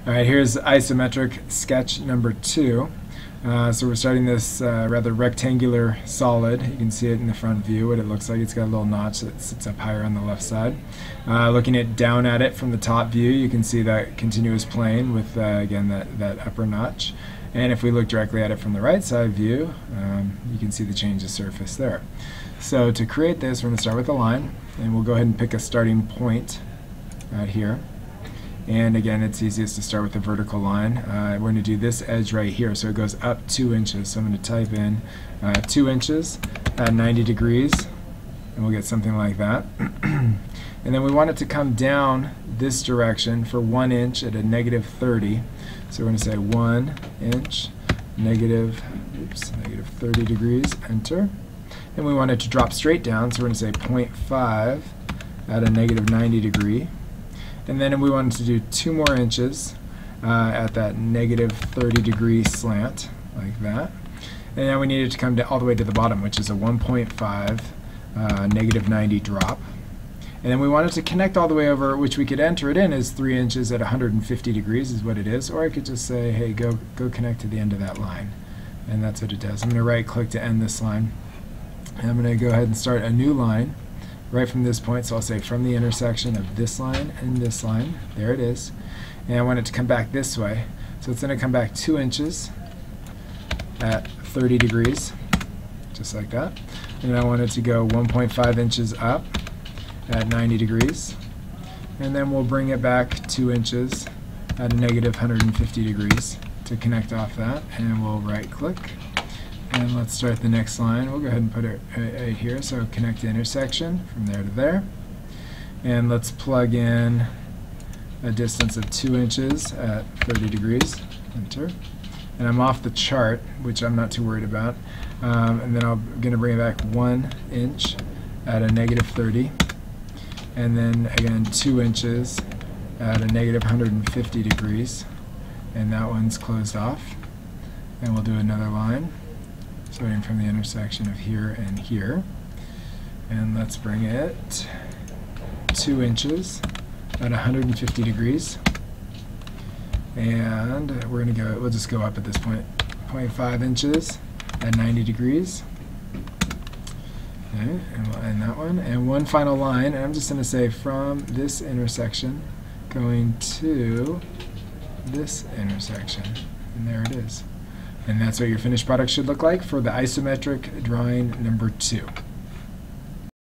All right, here's isometric sketch number 2. So we're starting this rather rectangular solid. You can see it in the front view, what it looks like. It's got a little notch that sits up higher on the left side. Looking down at it from the top view, you can see that continuous plane with, again, that upper notch. And if we look directly at it from the right side view, you can see the change of surface there. So to create this, we're going to start with a line, and we'll go ahead and pick a starting point right here. And again, it's easiest to start with a vertical line. We're going to do this edge right here, so it goes up 2 inches. So I'm going to type in 2 inches at 90 degrees, and we'll get something like that. And then we want it to come down this direction for 1 inch at a negative 30. So we're going to say 1 inch, negative 30 degrees, enter. And we want it to drop straight down, so we're going to say 0.5 at a negative 90 degree. And then we wanted to do 2 more inches at that negative 30 degree slant, like that. And then we need it to come all the way to the bottom, which is a 1.5 negative 90 drop. And then we want it to connect all the way over, which we could enter it in as 3 inches at 150 degrees is what it is. Or I could just say, hey, go connect to the end of that line. And that's what it does. I'm going to right click to end this line. And I'm going to go ahead and start a new line right from this point. So I'll say from the intersection of this line and this line. There it is. And I want it to come back this way. So it's going to come back 2 inches at 30 degrees, just like that. And I want it to go 1.5 inches up at 90 degrees. And then we'll bring it back 2 inches at a negative 150 degrees to connect off that. And we'll right click. And let's start the next line. We'll go ahead and put it right here. So connect the intersection from there to there. And let's plug in a distance of 2 inches at 30 degrees. Enter. And I'm off the chart, which I'm not too worried about. And then I'm going to bring it back 1 inch at a negative 30. And then again 2 inches at a negative 150 degrees. And that one's closed off. And we'll do another line, starting from the intersection of here and here. And let's bring it 2 inches at 150 degrees. And we'll just go up at this point, 0.5 inches at 90 degrees. Okay, and we'll end that one. And one final line, and I'm just going to say from this intersection going to this intersection. And there it is. And that's what your finished product should look like for the isometric drawing number 2.